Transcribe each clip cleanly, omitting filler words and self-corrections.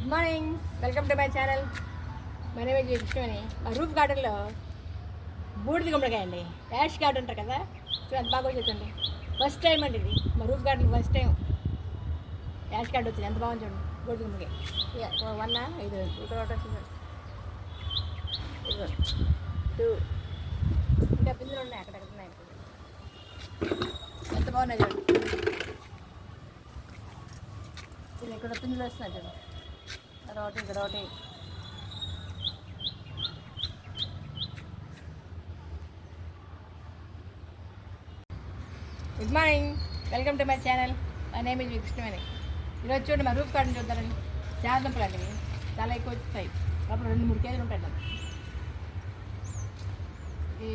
Good morning, welcome to my channel. My name is విష్ణుని. మా roof గార్డెన్లో బూడిద గుమ్మడికాయ అండి, యాష్ గార్డెన్ అంటారు కదా, సో అది బాగా వచ్చేదండి. ఫస్ట్ టైం అండి ఇది మా roof garden, first time ash garden వచ్చింది. ఎంత బాగుంది చూడండి బూడిద గుమ్మడికాయ. వన్ ఇది ఇక్కడ వచ్చింది, టూ ఇంకా పిందులు ఉన్నాయి, అక్కడక్కడ ఉన్నాయి. ఎంత బాగున్నాయి చూడండి. ఇది ఇక్కడ పిందులు వస్తున్నాయి చూడండి, అదొకటి ఇక్కడ ఒకటి. Good morning, welcome to my channel. My name is విష్ణుని. ఈరోజు చూడండి మా రూఫ్ గార్డెన్ చూద్దారండి. చామదుంపలు అండి, చాలా ఎక్కువ వచ్చాయి. అప్పుడు 2-3 కేజీలు ఉంటాయి. ఈ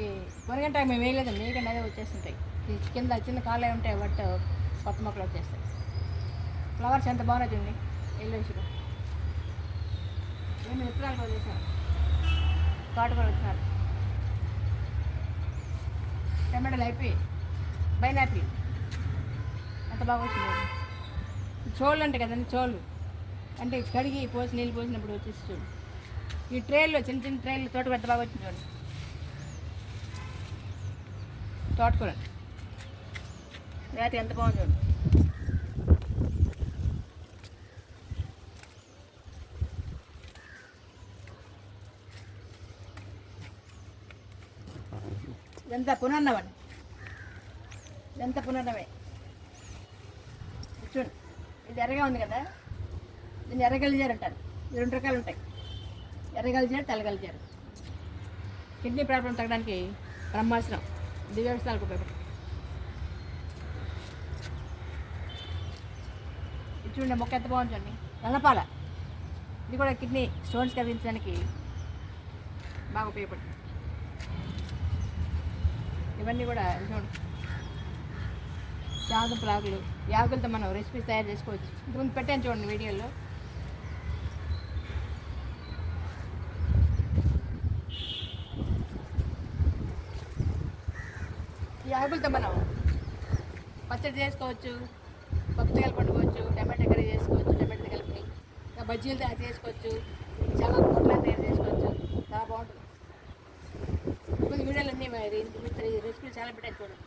పొరగంట మేము వేయలేదండి, మీకంటే అదే వచ్చేస్తుంటాయి. ఈ కింద చిన్న కాళ్ళు ఉంటాయి, బట్ కొత్త మొక్కలు వచ్చేస్తాయి. ఫ్లవర్స్ ఎంత బాగున్నాయి చూడండి, ఎల్లోయిష్గా. నేను విత్తనాలు కూడా చేశాను, తోట కూడా వచ్చినారు. టమాటాలు అయిపోయి, పైనాపిల్ ఎంత బాగా వచ్చింది. చోళ్ళు అంటే కదండి, చోళ్ళు అంటే కడిగి పోసి నీళ్ళు పోసినప్పుడు వచ్చేసి చూడు. ఈ ట్రైల్లో చిన్న చిన్న ట్రైన్లు తోటకూర ఎంత బాగా వచ్చింది చూడండి. తోటకూర రాత్రి ఎంత బాగుంది చూడండి. ఇదంతా పునర్నవండి, ఇదంతా పునర్నవే. చూడండి, ఇది ఎర్రగా ఉంది కదా, దీన్ని ఎర్రగలిజారు అంటారు. 2 రకాలు ఉంటాయి, ఎర్రగలిజారు, తెల్లగలిజారు. కిడ్నీ ప్రాబ్లం తగ్గడానికి బ్రహ్మాస్త్రం, దివ్యవస్థలకు ఉపయోగపడుతుంది. ఇది చూడండి, మొక్క ఎంత బాగుంది చూడండి. నల్లపాల, ఇది కూడా కిడ్నీ స్టోన్స్ కదిలించడానికి బాగా ఉపయోగపడుతుంది. ఇవన్నీ కూడా చూడండి, చామదుంపల ఆకులు. ఈ ఆకులతో మనం రెసిపీస్ తయారు చేసుకోవచ్చు. ఇంతకుముందు పెట్టాను చూడండి వీడియోలో. ఈ ఆకులతో మనం పచ్చడి చేసుకోవచ్చు, పప్పుచాయలు పండుకోవచ్చు, టమాటా కర్రీ చేసుకోవచ్చు, టమాటా కలిపి ఇంకా బజ్జీలు తయారు చేసుకోవచ్చు, చాలా పొట్లా తయారు చేసుకోవచ్చు. చాలా బాగుంటుంది. కొన్ని వీడియోలు అన్నీ రెసిపీలు చాలా పెట్టాను చూడండి.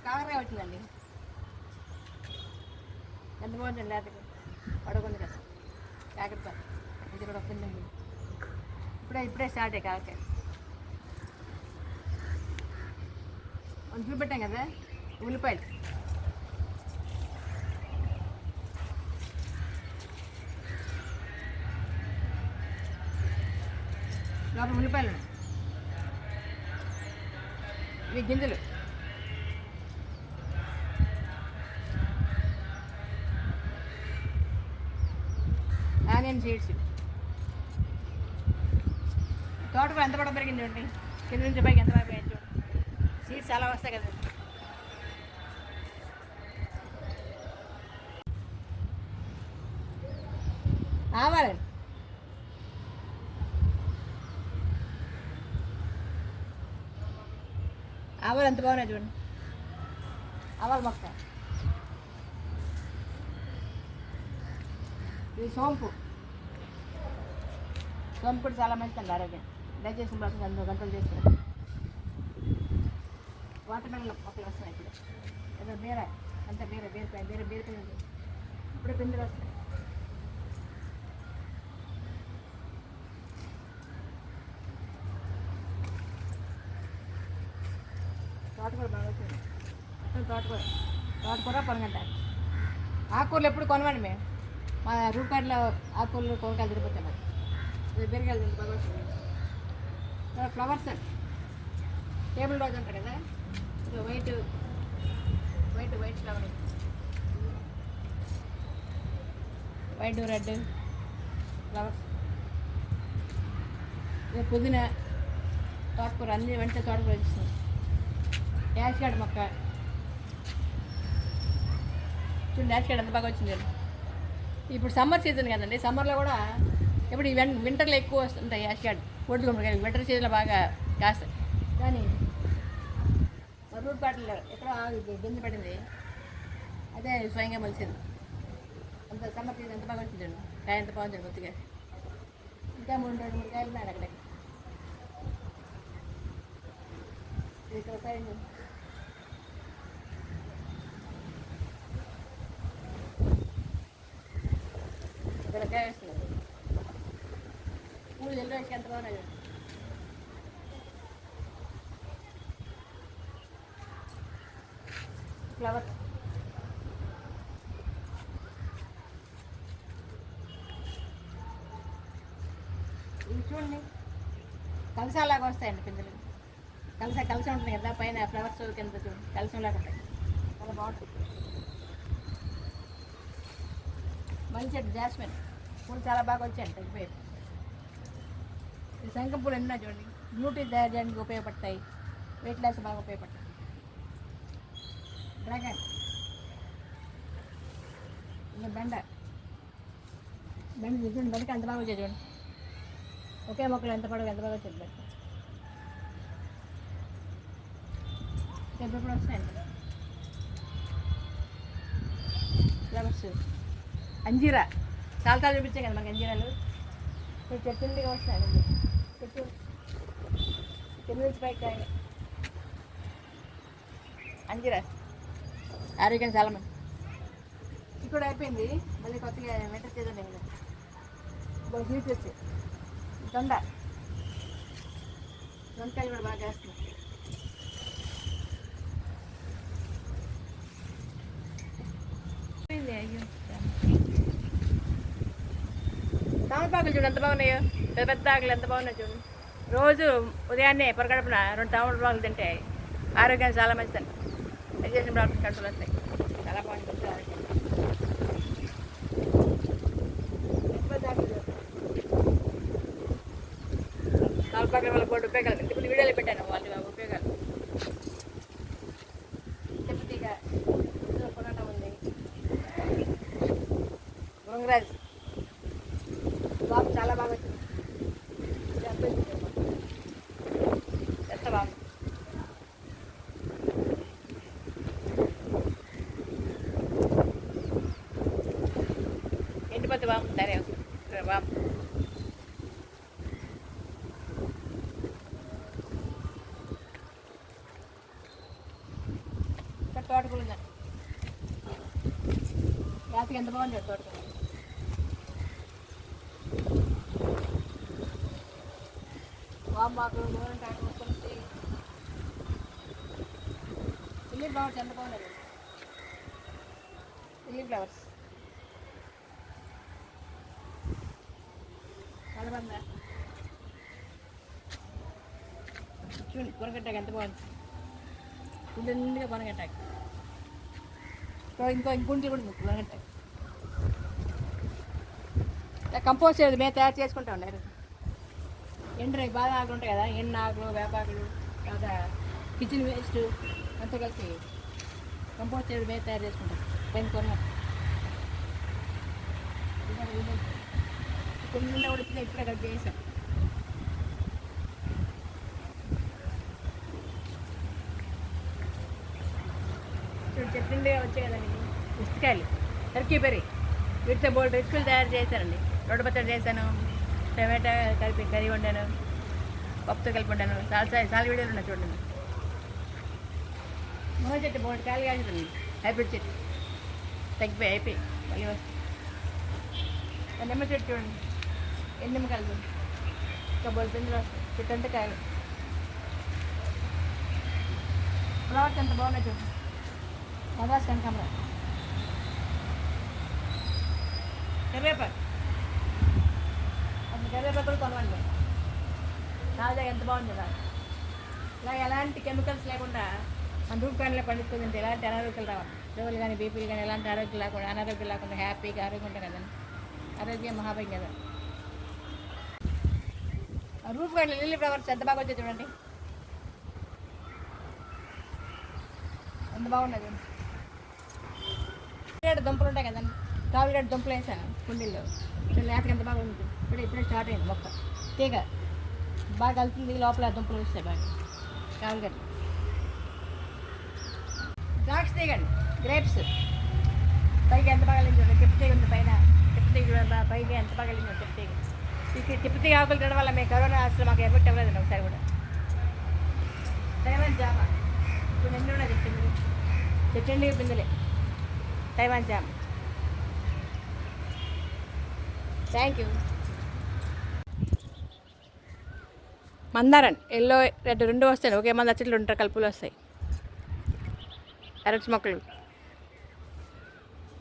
కాకరకాయ వచ్చిందండి, ఎంత బాగుందండి. లేతకి పడుకుంది కదా కాకరకాయ, ఇది కూడా వస్తుందండి. ఇప్పుడే స్టార్ట్ అయ్యి కాకరకాయ. మనం చూపెట్టాం కదా ఉల్లిపాయలు, లోపల ఉల్లిపాయలు ఉన్నాయి. ఇవి గింజలు. Onion seeds. తోటకూర ఎంత కూడా పెరిగింది చూడండి, కింద నుంచి పైకి ఎంత బాగా పెరిగింది చూడండి. సీడ్స్ చాలా వస్తాయి కదా. ఆవాలండి, ఆవాలు ఎంత బాగున్నాయి చూడండి. ఆవాల మొక్క. ఇది సోంపు. సోంపు కూడా చాలా మంచిదండి ఆరోగ్యం. డైజెషన్ ప్రాసెస్ అందులో కంట్రోల్ చేస్తుంది. వాటర్ మెలన్ మొక్కలు వస్తున్నాయి ఇప్పుడు. ఏదో బీర, అంత బీరకాయ ఇప్పుడే పిందులు వస్తాయి. తోటకూర బాగా వచ్చింది. మొత్తం తోటకూర పొనగంట. ఆకుకూరలు ఎప్పుడు కొనవండి మేము. మా రూపాయల్లో ఆకుకూరలు కూరగాయలు తిరిగిపోతాయి. మరి బీరకాయలు బాగా వచ్చింది. ఫ్లవర్స్ అండి, టేబుల్ రోజ్ అంటారు కదా, white flower, white red flowers. పుదీనా, తోటకూర, అన్ని వెంటనే తోటకూర వచ్చింది. యాష్ గార్డ్ మొక్క చూడండి, యాష్ గార్డ్ ఎంత బాగా వచ్చింది. ఇప్పుడు సమ్మర్ సీజన్ కదండి, సమ్మర్లో కూడా ఇప్పుడు వింటర్లో ఎక్కువ వస్తుంటాయి యాష్ గార్డ్. పొడుగు గుమ్మడికాయ వింటర్ సీజన్లో బాగా కాస్తాయి. కానీ రూట్ బాటిల్లో ఎక్కడో గింజ పడింది, అదే స్వయంగా మలిసింది. అంత ఎంత సమ్మర్ సీజన్ ఎంత బాగా వచ్చింది చూడండి. కాయ ఎంత బాగుంది కొద్దిగా. ఇంకా 3 కాయలు ఉన్నాయి అక్కడ. ఇక్కడ సైడ్ ఇక్కడ కాయ వేస్తున్నారు. పూలు ఎల్లో వేసి ఎంత బాగున్నాయి చూడండి. ఫ్లవర్స్ ఇవి చూడండి, కలసాలాగా వస్తాయండి పిందెలు. కలిసి ఉంటుంది కదా పైన ఫ్లవర్స్ కింద చూడండి కలిసంలాగా ఉంటాయి. చాలా బాగుంటుంది. మంచి జాస్మిన్ పూలు చాలా బాగా వచ్చాయండి. తగ్గిపోయాయి. ఈ శంఖం పూలు ఎన్నో చూడండి. బ్యూటీ తయారు చేయడానికి ఉపయోగపడతాయి. వెయిట్ లాస్ బాగా ఉపయోగపడతాయి. డ్రాగన్ ఇంకా బెండ చూడండి. బెండకి అంత బాగా వచ్చేది చూడండి. ఒకే మొక్కలు ఎంత బాగా వచ్చేది బెండ. ఎప్పుడు వస్తాయండి ఫ్లవర్స్. అంజీరా చాలా చూపించాయి కదా మనకి అంజీరాలు. చెట్టు వస్తాయండి. చెట్టు నుంచి పైకి అంజీరా ఆరోగ్యం చాలా మంది. ఇప్పుడు అయిపోయింది. మళ్ళీ కొత్తగా మెటర్ చేద్దాం కదా. స్వీట్స్ వచ్చి దొండకాయలు కూడా బాగా వేస్తున్నాయి. తామలపాకులు చూడు ఎంత బాగున్నాయో. పెద్ద ఆకులు ఎంత బాగున్నాయి చూడు. రోజు ఉదయాన్నే పొరగడపున 2 తామలపాకులు తింటే ఆరోగ్యానికి చాలా మంచిదండి. డైజెషన్ ప్రాబ్లమ్స్ కంట్రోల్ వస్తాయి. చాలా బాగుంటుంది ఆరోగ్యం. తామలపాకుల వల్ల కూడా ఉపయోగాలు. ఇంతకుముందు వీడియోలో పెట్టాను వాళ్ళ ఉపయోగాలు. చెప్పుతీగ కొనడం ఉంది. గోంగరాజ్ బాబు చాలా బాగా వచ్చింది. ఎంత బాగుంది. ఎండిపోతే బాబు సరే బాబు. ఇక్కడ తోటకూర ఉందండి. రాత్రికి ఎంత బాగుంది తోటకూర. వామాకు గోరంటాకు తులసి లిల్లీ ఫ్లవర్స్ ఎంత బాగున్నాయి. లిల్లీ ఫ్లవర్స్ చాలా బాగుందా చూడండి. కొనగట్టాక ఎంత బాగుంది. గుండె నిండుగా కొనగట్టాక. ఇంకొంచెం కూడా ఉంది కొనగట్టాక. కంపోస్ట్ మేము తయారు చేసుకుంటా ఉన్నారు. ఎండ్రై బాగా ఆకులు ఉంటాయి కదా. ఎండు ఆకులు వేపాకులు తర్వాత కిచెన్ వేస్ట్ అంతా కలిసి కంపోస్ట్ మేము తయారు చేసుకుంటాం. పైన కొన్ని కూడా వచ్చినా ఇప్పుడే కలిపి చేసాం. చెట్టు వచ్చాయి కదండి పుస్తకాయలు టర్కీ బెర్రీ. వీటితో బోల్డ్ రెసిపీలు తయారు చేశానండి. రొట్టె పచ్చడి చేశాను. టమాటా కలిపి కర్రీ వండాను. పప్పుతో కలిపి వండాను. చాలా వీడియోలు ఉన్నాయి చూడండి. మునగ చెట్టు బోల్డ్ కాయలు కాల్చుతుంది. హైబ్రిడ్ చెట్టు అయిపోయి మళ్ళీ వస్తాయి. నిమ్మ చెట్టు చూడండి. ఎన్ని నిమ్మకాయలు చూడండి. ఇంకా బోల్డ్ పిందులు వస్తాయి. చెట్టు అంతా కాయలు. ఫ్లవర్స్ ఎంత బాగున్నాయి చూడండి. మదాస్ కనకాంబరం. కరివేపాకు కరివేపాకులు కొనవండి. తాజాగా ఎంత బాగుంది కదా. ఇలా ఎలాంటి కెమికల్స్ లేకుండా మన రూపాయలలో పండించుకుంటే ఎలాంటి అనారోగ్యాలు రావాలి. షుగర్లు కానీ బీపీలు కానీ ఎలాంటి అనారోగ్యం లేకుండా హ్యాపీగా ఆరోగ్యం ఉంటాం కదండి. ఆరోగ్యం మహాభాగ్యం కదా. రూఫ్ గార్డెన్ లిల్లీ ఫ్లవర్స్ ఎంత బాగా వచ్చాయి చూడండి. ఎంత బాగున్నది. దుంపలు ఉంటాయి కదండి. కావిగడ్డ దుంపలు వేసాను కుండీల్లో. లేతకి ఎంత బాగా ఉంటుంది. ఇప్పుడే స్టార్ట్ అయింది మొక్క. తీగ బాగా కలుతుంది. లోపల దుంపలు వస్తాయి బాగా. కావిగడ్డ ద్రాక్ష తీగండి. గ్రేప్స్ పైకి ఎంత బాగా చూడండి. చెప్పు తీగ ఉంది పైన. పైకి ఎంత బాగా వెళ్ళిందో తిప్పితీ ఆకులు తినడం వల్ల మేము కరోనా అసలు మాకు ఎఫెక్ట్ అవ్వలేదండి ఒకసారి కూడా. తైవాన్ జామ ఇప్పుడు ఎన్ని ఉన్నాయి చెప్పింది చెట్టండి బిందులే తైవాన్ జామ. Thank you. మందారం ఎల్లో రెడ్ రెండు వస్తాయి, ఒకే మంది చెట్లు ఉంటాయి, కలుపులు వస్తాయి. అరటి మొక్కలు,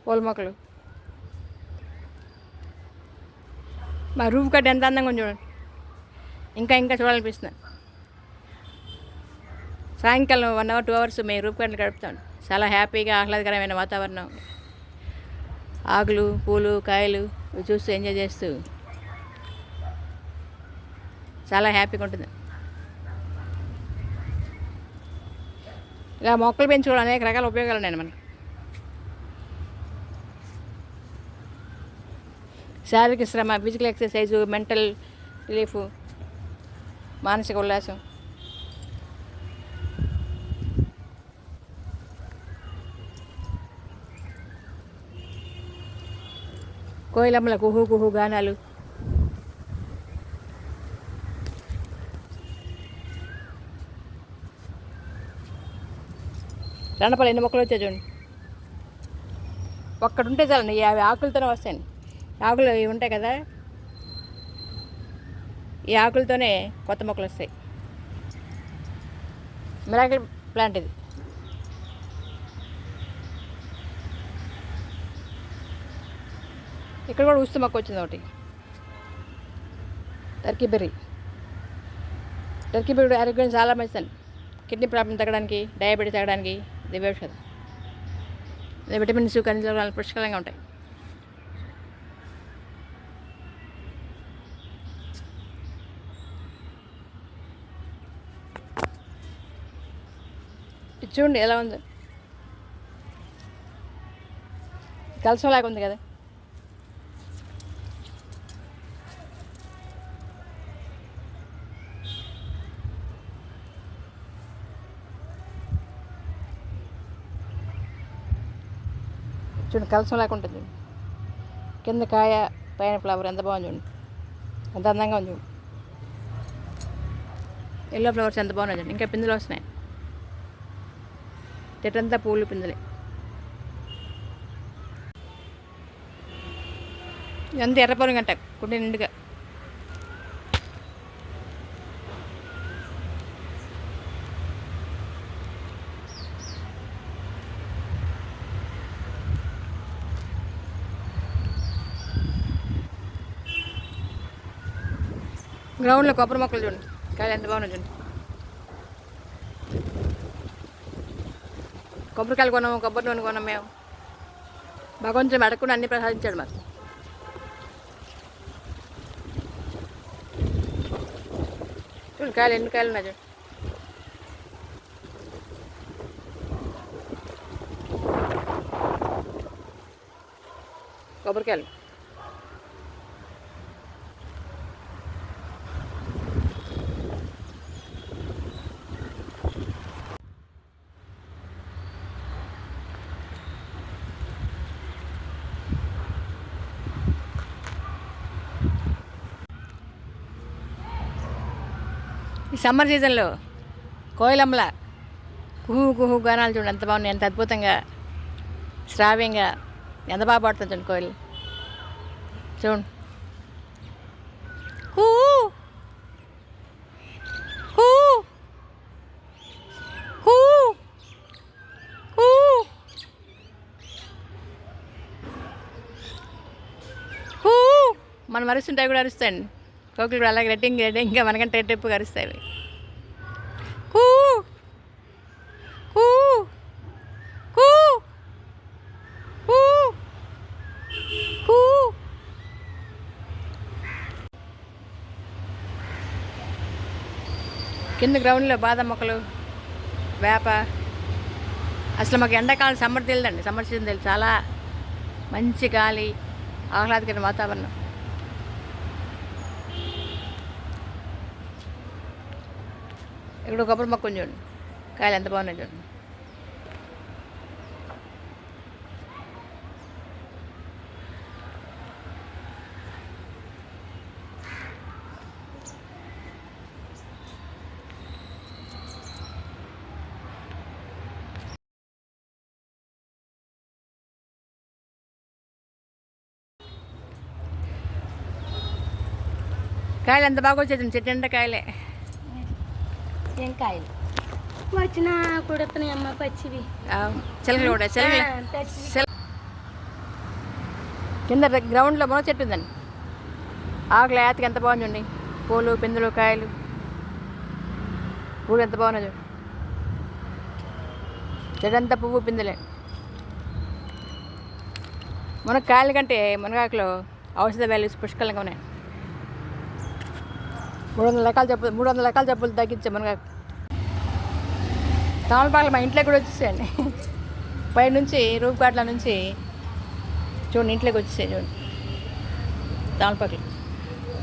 పూల మొక్కలు. మా రూఫ్ కట్ ఎంత అందంగా ఉంది చూడండి. ఇంకా ఇంకా చూడాలనిపిస్తుంది. సాయంకాలం 1 hour 2 hours మేము రూఫ్ కట్లు గడుపుతాం. చాలా హ్యాపీగా ఆహ్లాదకరమైన వాతావరణం. ఆకులు పూలు కాయలు చూస్తూ ఎంజాయ్ చేస్తూ చాలా హ్యాపీగా ఉంటుంది. ఇలా మొక్కలు పెంచుకోవడం అనేక రకాల ఉపయోగాలు ఉన్నాయి మనకు. శారీరక శ్రమ, ఫిజికల్ ఎక్సర్సైజు, మెంటల్ రిలీఫ్, మానసిక ఉల్లాసం. కోయిలమ్మల కుహు కుహు గానాలు. రణపలు ఎన్ని మొక్కలు వచ్చాయి చూడండి. ఒక్కడుంటే చాలండి, 50 ఆకులతోనే వస్తాయండి. ఆకులు ఇవి ఉంటాయి కదా, ఈ ఆకులతోనే కొత్త మొక్కలు వస్తాయి. మిరాకిల్ ప్లాంట్ ఇది. ఇక్కడ కూడా ఉస్తు మొక్క వచ్చింది ఒకటి, టర్కీ బెర్రీ. టర్కీ బెర్రీ ఆరోగ్యం చాలా మంచిదండి. కిడ్నీ ప్రాబ్లం తగ్గడానికి, డయాబెటీస్ తగ్గడానికి ఇది ఔషధం. విటమిన్స్ ఖనిజాలు పుష్కలంగా ఉంటాయి. ఇది చూడండి ఎలా ఉందో, కలసంలాగా ఉంది కదా. చూడండి కలసం లాగా ఉంటుంది. కింద కాయ పైన ఫ్లవర్ ఎంత బాగుంది చూడండి, ఎంత అందంగా ఉంది చూడండి. ఎల్లో ఫ్లవర్స్ ఎంత బాగున్నాయి చూడండి. ఇంకా పిందులు వస్తున్నాయి. చెట్టంతా పూలు పిందులే. ఎంత ఎర్రపొలం గంట కుండి నిండుగా. గ్రౌండ్లో కొబ్బరి మొక్కలు చూడండి, కాయలు ఎంత బాగున్నాయి చూడండి. కొబ్బరికాయలు కొన్నాము, కొబ్బరి నూనె కొన్నాము మేము. భగవంతుడు అడగకుండా అన్నీ ప్రసాదించాడు మాకు. చూడండి కాయలు ఎన్ని కాయలు ఉన్నాయి చూడండి. కొబ్బరికాయలు. ఈ సమ్మర్ సీజన్లో కోయిలమ్మల కుహు కుహు గానాలు చూడండి ఎంత బాగున్నాయి, ఎంత అద్భుతంగా శ్రావ్యంగా ఎంత బాగా పాడుతుంది చూడండి కోయిల్. చూడండి కూ కూ కూ కూ. కూ మనం అరుస్తుంటే కూడా అరుస్తాయండి. కోకిలు కూడా అలాగే రెడ్డింగ్గా మనకంటే రెట్టింపుగా అరుస్తాయి. కూ కూ కూ కూ కూ. కింద గ్రౌండ్లో బాదం మొక్కలు, వేప. అసలు మాకు ఎండాకాలం సమ్మర్ తెలియదండి, సమ్మర్ సీజన్ తెలియదు. చాలా మంచి గాలి, ఆహ్లాదకరమైన వాతావరణం. ఇక్కడ కొబ్బరి మొక్క చూడండి, కాయలు ఎంత బాగున్నాయి చూడండి. కాయలు ఎంత బాగా వచ్చేది, చెట్టు నిండా కాయలే. ఏం కాయలు వచ్చిన కుడుతున్నాయి అమ్మ పచ్చివి. చిలకలు కూడా కింద గ్రౌండ్లో మునగ చెట్టు ఉందండి. ఆకులు ఏతకి ఎంత బాగుంది చూడండి. పూలు పిందులు కాయలు, పూలు ఎంత బాగున్నాయి చూడండి. చెడంతా పువ్వు పిందులే. మునక్కాయల కంటే మునగాకులో ఔషధ వాల్యూస్ పుష్కలంగా ఉన్నాయి. 300 రకాల జబ్బులు తగ్గించే మునగాకు. తమలపాకులు మా ఇంట్లోకి కూడా వచ్చేసాయండి. పై నుంచి రూపుకాట్ల నుంచి చూడండి ఇంట్లోకి వచ్చేసాయి చూడండి తమలపాకులు.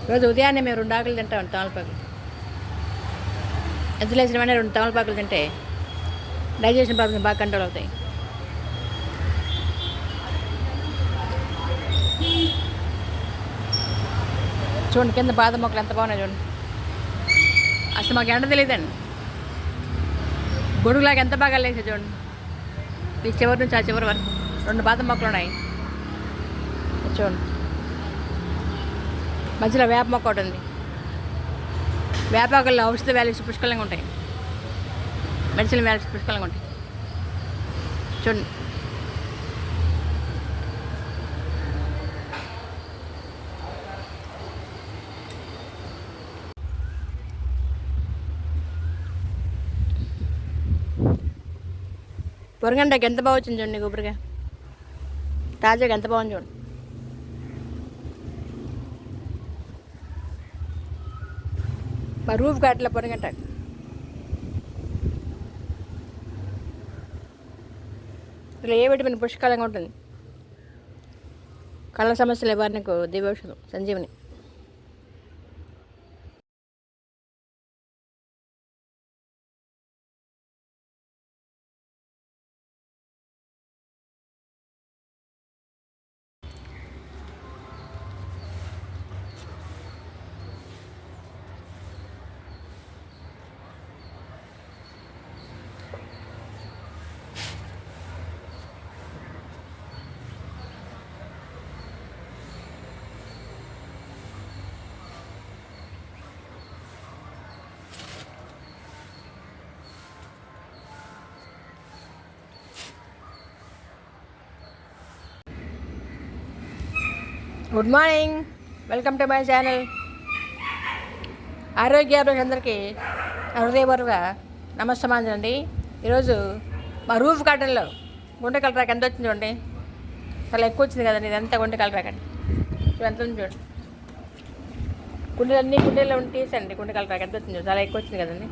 రోజు ఉదయాన్నే మేము 2 ఆకులు తింటామండి తమలపాకులు. ఎద్దులేసిన వెంటనే 2 తమలపాకులు తింటే డైజెషన్ ప్రాబ్లమ్స్ బాగా కంట్రోల్ అవుతాయి. చూడండి కింద బాదం మొక్కలు ఎంత బాగున్నాయి చూడండి. అసలు మాకు ఎండ తెలియదండి. గొడుగులాగా ఎంత బాగా లేచే చూడండి. ఈ చివరి నుంచి ఆ చివరి వరకు 2 బాదం మొక్కలు ఉన్నాయి చూడండి. మధ్యలో వేప మొక్క ఒకటి ఉంది. వేపాకుల్లో ఔషధ వాల్యూస్ పుష్కలంగా ఉంటాయి. మెడిసిన్ వాల్యూస్ పుష్కలంగా ఉంటాయి చూడండి. పొరగంటకి ఎంత బాగా వచ్చింది చూడండి. కొబ్బరిగా తాజాగా ఎంత బాగుంది చూడండి. మా రూఫ్ గార్డ్లో పొరగంట ఇలా ఏ విటమిన్ పుష్కలంగా ఉంటుంది. కళ్ళ సమస్యల నివారణకు దివ్యౌషధం సంజీవని. Good morning, welcome to my channel. ఆరోగ్యాభిలాషులందరికీ హృదయపూర్వక నమస్కారం అండి. ఈరోజు మా రూఫ్ గార్డెన్లో గుంటకల రాక ఎంత వచ్చింది చూడండి. చాలా ఎక్కువ వచ్చింది కదండి. ఇదంతా గుంటకల రాకండి. ఎంత ఉంది చూడండి. కుండీలో ఉండి తీసండి. గుంటకల రాక ఎంత వచ్చింది, చాలా ఎక్కువ వచ్చింది కదండి.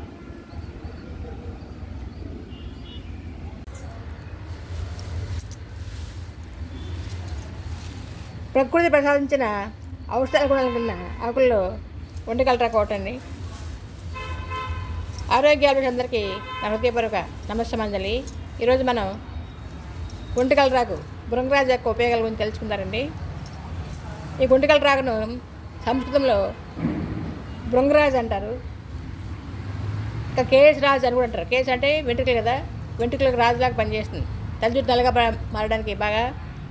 ప్రకృతి ప్రసాదించిన ఔషధాల గుణాలు కింద ఆకుల్లో వంటకలరాక ఒకటండి. ఆరోగ్యాభిలాషులందరికీ నా హృదయపూర్వక నమస్కారాంజలి. ఈరోజు మనం గుంటకలరాకు భృంగరాజు యొక్క ఉపయోగాల గురించి తెలుసుకుంటారండి. ఈ గుంటకలరాకును సంస్కృతంలో భృంగరాజు అంటారు. ఇంకా కేఎస్ రాజు అని కూడా అంటారు. కేఎస్ అంటే వెంట్రుకలు కదా, వెంట్రుకలకు రాజులాగా పనిచేస్తుంది. తలజుట్టు నల్లగా మారడానికి బాగా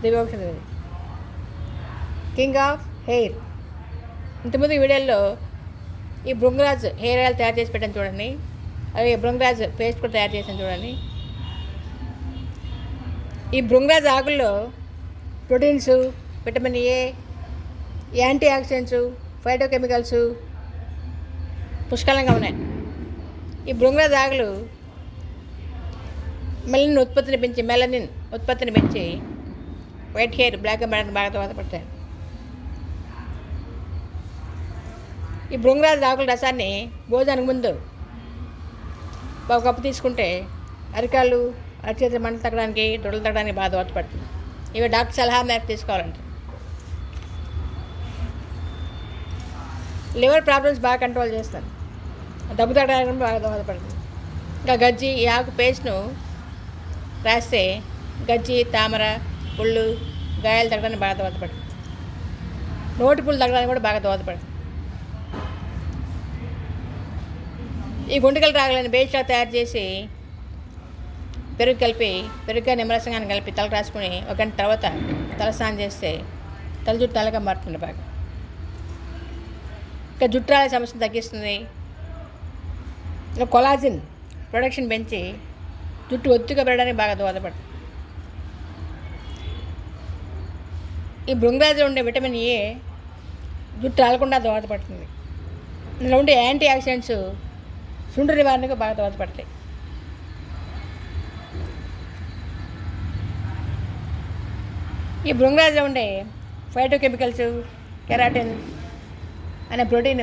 దివ్యౌషధం. King of hair. ఇంతకుముందు ఈ వీడియోలో ఈ భృంగరాజ్ హెయిర్ ఆయిల్ తయారు చేసి పెట్టాను చూడండి. అలాగే భృంగరాజ్ పేస్ట్ కూడా తయారు చేసాను చూడండి. ఈ భృంగరాజ్ ఆకుల్లో proteins, vitamin A, antioxidants, phytochemicals పుష్కలంగా ఉన్నాయి. ఈ భృంగరాజ్ ఆకులు మెలనిన్ ఉత్పత్తిని పెంచి వైట్ హెయిర్ బ్లాక్గా మారడానికి బాగా దోహదపడతాయి. ఈ భృంగరాజు ఆకుల రసాన్ని భోజనానికి ముందు ఒక కప్పు తీసుకుంటే అరికాళ్ళు, అరచేతుల మంటలు తగ్గడానికి, దొడలు తగ్గడానికి బాగా దోహదపడుతుంది. ఇవి డాక్టర్ సలహా మేరకు తీసుకోవాలంటే. లివర్ ప్రాబ్లమ్స్ బాగా కంట్రోల్ చేస్తాను. దగ్గు తగ్గడానికి బాగా దోహదపడుతుంది. ఇంకా గజ్జి, ఈ ఆకు పేస్ట్ను రాస్తే గజ్జి, తామర, పుళ్ళు, గాయాలు తగ్గడానికి బాగా దోహదపడుతుంది. నోటి పుళ్ళు తగ్గడానికి కూడా బాగా దోహదపడుతుంది. ఈ గుంటకల రాగలని పేస్ట్లా తయారు చేసి పెరుగు నిమ్మరసంగాన్ని కలిపి తలకు రాసుకుని 1 గంట తర్వాత తలస్నానం చేస్తే తల జుట్టు నల్లగా మారుతుంది బాగా. ఇంకా జుట్టు రాలే సమస్యను తగ్గిస్తుంది. ఇంకా కొలాజిన్ ప్రొడక్షన్ పెంచి జుట్టు ఒత్తుగా పెరగడానికి బాగా దోహదపడుతుంది. ఈ భృంగరాజులో ఉండే విటమిన్ ఏ జుట్టు రాలకుండా దోహదపడుతుంది. ఇందులో ఉండే యాంటీ ఆక్సిడెంట్స్ సుండ్రు నివారణకు బాగా దోహదపడతాయి. ఈ భృంగరాజులో ఉండే ఫైటోకెమికల్స్, కెరాటిన్ అనే ప్రోటీన్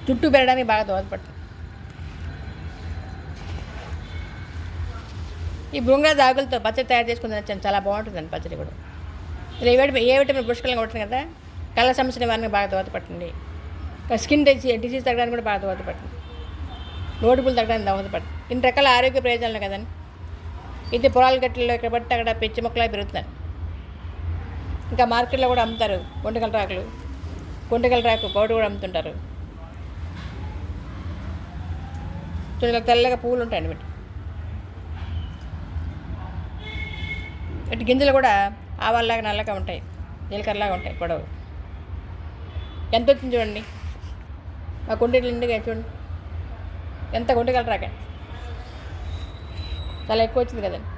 జుట్టు పెరగడానికి బాగా దోహదపడుతుంది. ఈ భృంగరాజు ఆకులతో పచ్చడి తయారు చేసుకుని తినొచ్చు, చాలా బాగుంటుందండి పచ్చడి కూడా. ఇలా ఏ విటమిన్ పుష్కలంగా ఉంటుంది కదా, కళ్ళ సమస్య నివారణకు బాగా దోహదపడుతుంది. స్కిన్ డిసీజ్ తగ్గడానికి కూడా బాగా దోహదపడుతుంది. నోటిపులు తగ్గడానికి దోహదపడుతుంది. ఇన్ని రకాల ఆరోగ్య ప్రయోజనాలు కదండి. ఇది పొలాల గట్లలో ఇక్కడ బట్టి అక్కడ పిచ్చి మొక్కలా పెరుగుతున్నాయి. ఇంకా మార్కెట్లో కూడా అమ్ముతారు కొండగల రాకు పౌడర్ కూడా అమ్ముతుంటారు. చూడ తెల్లగా పువ్వులు ఉంటాయండి వీటి. ఇటు గింజలు కూడా ఆవాల్లాగా నల్లగా ఉంటాయి, జీలకర్రలాగా ఉంటాయి పొడవు. ఎంత వచ్చింది చూడండి, మా కుండీలు నిండుగా చూడండి, ఎంత కొండగల రాక చాలా ఎక్కువ వచ్చింది కదండి.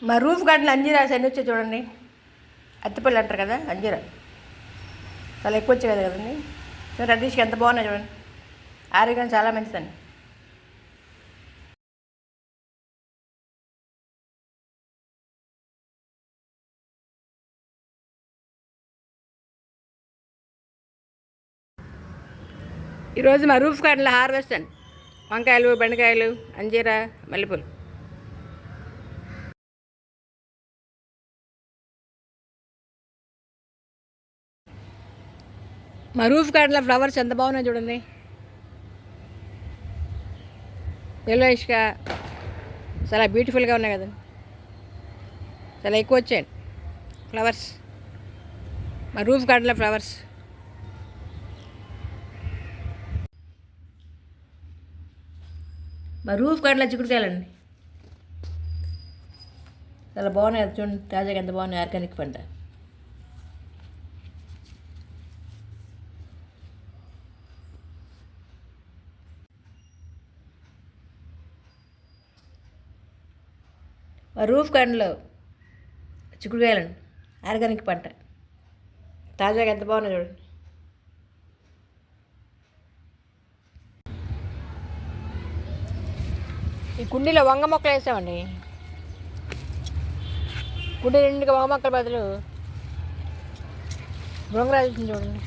మా రూఫ్ గార్డెన్ అంజీరా ఎన్ని వచ్చాయి చూడండి. అత్తిపల్లి అంటారు కదా, అంజీరా చాలా ఎక్కువ వచ్చాయి కదండి. చూడండి రద్దీష్కి ఎంత బాగున్నాయి చూడండి. ఆరోగ్యం చాలా మంచిదండి. ఈరోజు మా రూఫ్ గార్డెన్లో హార్వెస్ట్ అండి. వంకాయలు, బెండకాయలు, అంజీరా, మల్లెపూలు. మా రూఫ్ గార్డెన్లో ఫ్లవర్స్ ఎంత బాగున్నాయి చూడండి. ఎల్లోయిష్గా చాలా బ్యూటిఫుల్గా ఉన్నాయి కదండి. చాలా ఎక్కువ వచ్చాయండి ఫ్లవర్స్ మా రూఫ్ గార్డెన్లో ఫ్లవర్స్. మా రూఫ్ గార్డెన్లో చిక్కుడుకాయలండి చాలా బాగున్నాయి చూడండి. తాజాగా ఎంత బాగున్నాయి, ఆర్గానిక్ పంట. మా రూఫ్ గార్డెన్లో చిక్కుడుకాయలండి, ఆర్గానిక్ పంట. తాజాగా ఎంత బాగున్నాయి చూడండి. ఈ కుండీలో వంగ మొక్కలు వేసామండి. కుండీ నిండుగా వంగ మొక్కల బదులు భృంగరాజు చూడండి.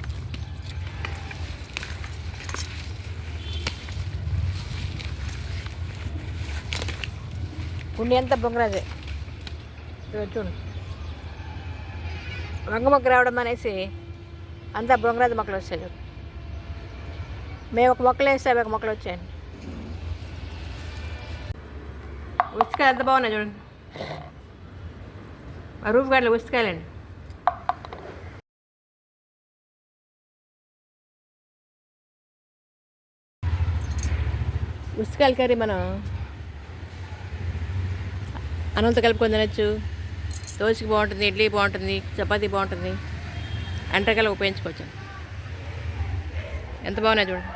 కుండీ అంతా భృంగరాజే చూడండి. వంగ మొక్క రావడం అనేసి అంతా భృంగరాజు మొక్కలు వచ్చాయి. మేము ఒక మొక్కలు వేస్తే అవి ఒక మొక్కలు వచ్చాయండి. ఉసికాయలు ఎంత బాగున్నాయి చూడండి. మా రూఫ్ గార్డెన్లో ఉసికాయలండి. ఉసికాయల కర్రీ మనం అన్నంతో కలుపుకొని తినచ్చు. దోశకి బాగుంటుంది, ఇడ్లీ బాగుంటుంది, చపాతీ బాగుంటుంది, అంటకాయలు ఉపయోగించుకోవచ్చు. ఎంత బాగున్నాయి చూడండి.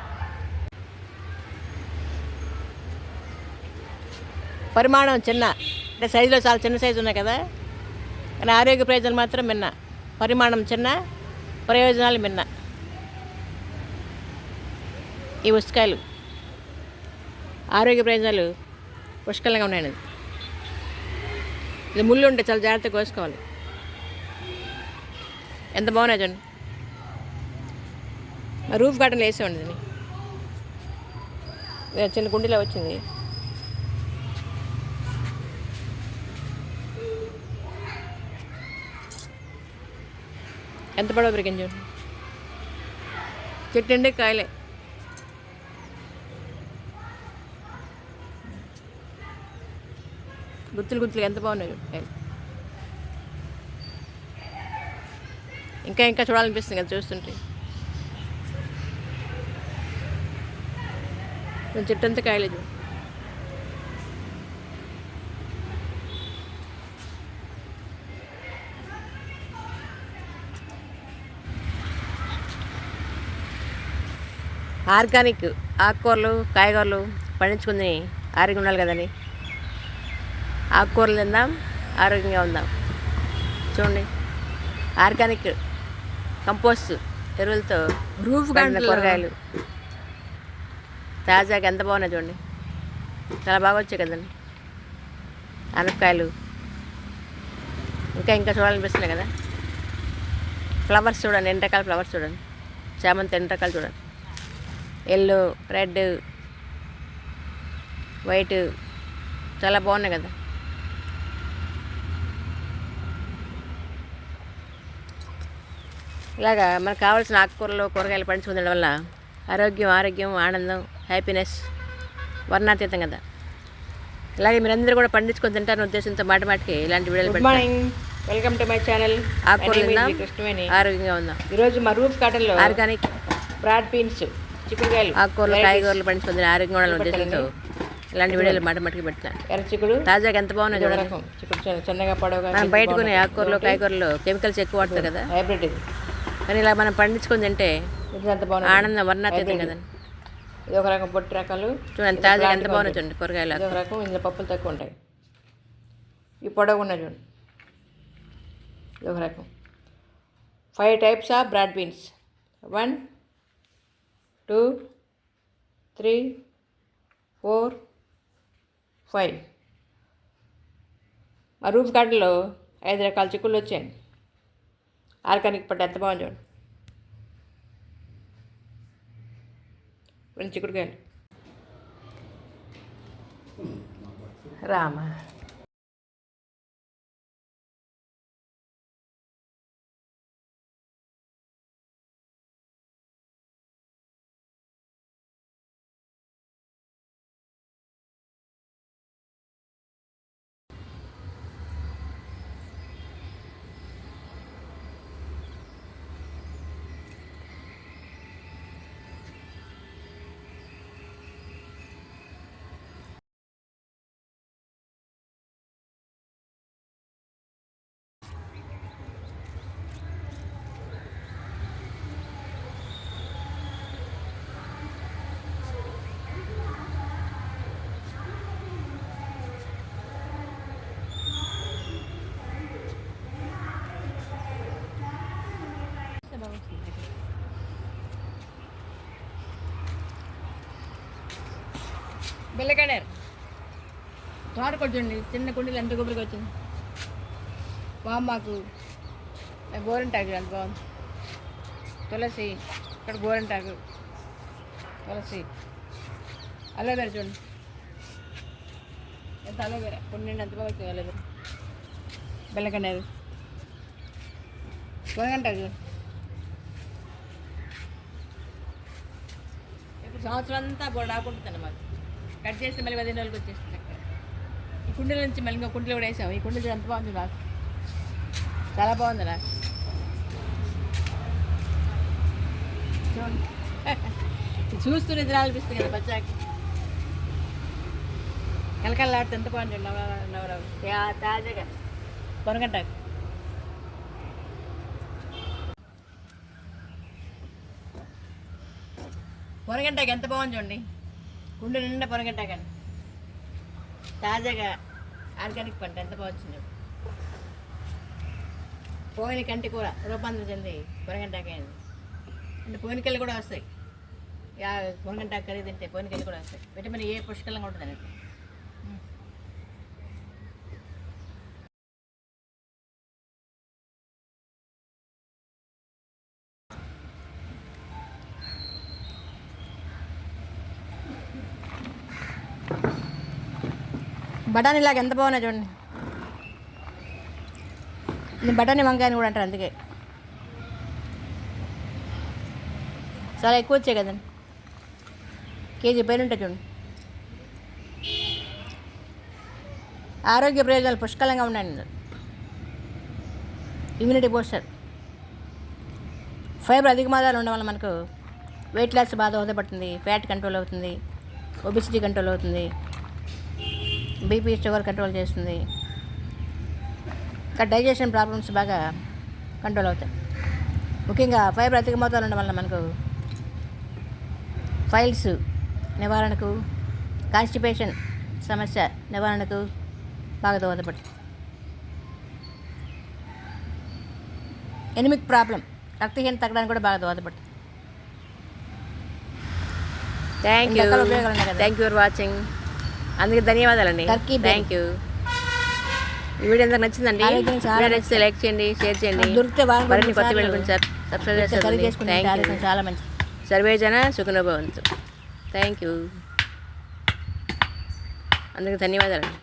పరిమాణం చిన్న, అంటే సైజులో చాలా చిన్న సైజు ఉన్నాయి కదా, కానీ ఆరోగ్య ప్రయోజనాలు మాత్రం మిన్న. పరిమాణం చిన్న, ప్రయోజనాలు మిన్న. ఈ ఉసికాయలు ఆరోగ్య ప్రయోజనాలు పుష్కలంగా ఉన్నాయండి. ఇది ముళ్ళు ఉంటే చాలా జాగ్రత్తగా కోసుకోవాలి. ఎంత బాగున్నాయి చూడండి. మా రూఫ్ గార్డెన్లో వేసామండి దీన్ని. చిన్న కుండీలో వచ్చింది. ఎంత పడవ పెరిగింది చూడండి. చెట్టు ఎండే కాయలే. గుత్తులు ఎంత బాగున్నాయి కాయలు. ఇంకా చూడాలనిపిస్తుంది కదా చూస్తుంటే. చెట్టు అంతా కాయలేదు. ఆర్గానిక్ ఆకుకూరలు కాయగూరలు పండించుకుని ఆరోగ్యం ఉండాలి కదండి. ఆకుకూరలు తిందాం, ఆరోగ్యంగా ఉందాం. చూడండి, ఆర్గానిక్ కంపోస్ట్ ఎరువులతో పండిన కూరగాయలు తాజాగా ఎంత బాగున్నాయి చూడండి. చాలా బాగా వచ్చాయి కదండి. అనపకాయలు ఇంకా చూడాలనిపిస్తున్నాయి కదా. ఫ్లవర్స్ చూడండి, ఎన్ని రకాల ఫ్లవర్స్ చూడండి. చామంతి ఎన్ని రకాలు చూడండి. ఎల్లో, రెడ్, వైట్ చాలా బాగున్నాయి కదా. ఇలాగా మనకు కావాల్సిన ఆకుకూరలు కూరగాయలు పండించుకునే వల్ల ఆరోగ్యం ఆనందం హ్యాపీనెస్ వర్ణాతీతం కదా. అలాగే మీరందరూ కూడా పండించుకొని తింటారని ఉద్దేశంతో మాటికి ఇలాంటి వీడియోలు good morning, welcome to my channel. ఆకుకూరలు తిందాం, ఆరోగ్యంగా ఉందాం. ఈరోజు మా రూఫ్ గార్డెన్లో ఆర్గానిక్ బ్రాడ్ బీన్స్, చిక్కుడుకాయలు, ఆకుకూరలు కాయగూరలు పండించుకొని ఆరోగ్యంగా ఉండాలని ఉద్దేశంతో ఇలాంటి వీడియోలు మాటికి పెడతాను. ఎర్ర చిక్కుడు తాజాగా ఎంత బాగున్నాయి చూడండి. చిక్కుడు చిన్నగా పొడవుగా. మనం బయట కొనే ఆకుకూరలు కాయగూరలు కెమికల్స్ ఎక్కువ వాడతారు కదా. హైబ్రిడ్ ఇది, కానీ ఇలా మనం పండించుకొని తింటే ఇది ఎంత బాగుంది. ఆనందం వర్ణాతీతం కదండి. ఇది ఒక రకం పొట్టి రకాలు చూడండి, తాజాగా ఎంత బాగున్నాయి చూడండి కూరగాయలు. ఇది ఒక రకం, ఇందులో పప్పులు తక్కువ ఉంటాయి. ఈ పొడవు ఉన్నాయి చూడండి, ఇది ఒక రకం. 5 types ఆఫ్ బ్రాడ్ బీన్స్. 1 2 3 4 5. మా రూఫ్ గార్డెన్లో 5 రకాల చిక్కుళ్ళు వచ్చాయి. ఆర్గానిక్ పట్టు ఎంత బాగుంది చూడండి. రెండు చిక్కుడుకాయలు. రామా బెల్లకడేరు తోటకొచ్చి చూడండి, చిన్న కుండీలు ఎంత గుబురుగా వచ్చింది. మాకు గోరింటాకు ఎంత బాగుంది. తులసి, ఇక్కడ గోరింటాకు, తులసి, అలోవేరా చూడండి ఎంత అలోవేరా, కుండీ ఎంత బాగా వచ్చింది అలోవేరా. బెల్లకడేరు గోరింటాకు చూడండి. ఇప్పుడు సంవత్సరం అంతా కూడా ఆకుంటుంది మాకు. కట్ చేస్తే మళ్ళీ 15 రోజులకి వచ్చేస్తుంది. అక్కడ ఈ కుండీల నుంచి మళ్ళీ ఇంకో కుండీలు కూడా వేసాము. ఈ కుండీ ఎంత బాగుంది నాకు, చాలా బాగుంది నాకు. చూస్తూ నిద్ర అనిపిస్తుంది కదా బచ్చాకి. కలకల్లాడితే ఎంత బాగుంది నవరావు తాజాగా పొనగంటాకు. పొనగంటాకు ఎంత బాగుంది చూడండి. కుండ నిండా పొనగంటాకండి, తాజాగా ఆర్గానిక్ పంట ఎంత బాగుంది. పోయిన కంటి కూర రూపాంతరం చెంది పొనగంటాకైంది. అంటే పోయినకెళ్ళి కూడా వస్తాయి. పొనగంటాకు కర్రీ తింటే పోయినకెళ్ళి కూడా వస్తాయి. విటమిన్ ఏ పుష్కలంగా ఉంటుంది అన్నట్టు. బఠానీలాగా ఎంత బాగున్నాయి చూడండి. ఇది బఠానీ వంకాయని కూడా అంటారు, అందుకే చాలా ఎక్కువ వచ్చాయి కదండి. కేజీ పైన ఉంటాయి చూడండి. ఆరోగ్య ప్రయోజనాలు పుష్కలంగా ఉన్నాయండి. ఇమ్యూనిటీ బూస్టర్, ఫైబర్ అధిక మాత్రాలు ఉండడం వల్ల మనకు వెయిట్ లాస్ బాగా దోహదపడుతుంది. ఫ్యాట్ కంట్రోల్ అవుతుంది, ఒబిసిటీ కంట్రోల్ అవుతుంది, బీపీ షుగర్ కంట్రోల్ చేస్తుంది. ఇంకా డైజెషన్ ప్రాబ్లమ్స్ బాగా కంట్రోల్ అవుతాయి. ముఖ్యంగా ఫైబర్ అధిక మోతాదులో ఉండడం వల్ల మనకు ఫైల్స్ నివారణకు, కాన్స్టిపేషన్ సమస్య నివారణకు బాగా దోహదపడుతుంది. ఎనిమిక్ ప్రాబ్లం రక్తహీనత తగ్గడానికి కూడా బాగా దోహదపడుతుంది. థ్యాంక్ యూ, రకాల ఉపయోగాలు ఉన్నాయి కదా. Thank you for watching. అందుకే ధన్యవాదాలండి. Turkey berry. Thank you. ఈ వీడియో ఎంత నచ్చిందండి? ఆరోగ్యానికి చాలా వీడియో నచ్చితే లైక్ చేయండి, షేర్ చేయండి. దొరికితే వారం మరిన్ని కొత్త సార్లు వీడియో గురించి సబ్స్క్రైబ్ కర్రీ చేసుకోండి. చేసుకుంటే థ్యాంక్ యూ. ఆరోగ్యం చాలా మంచిది. సర్వేజన సుఖనోభవంతు. Thank you. అందుకే ధన్యవాదాలండి.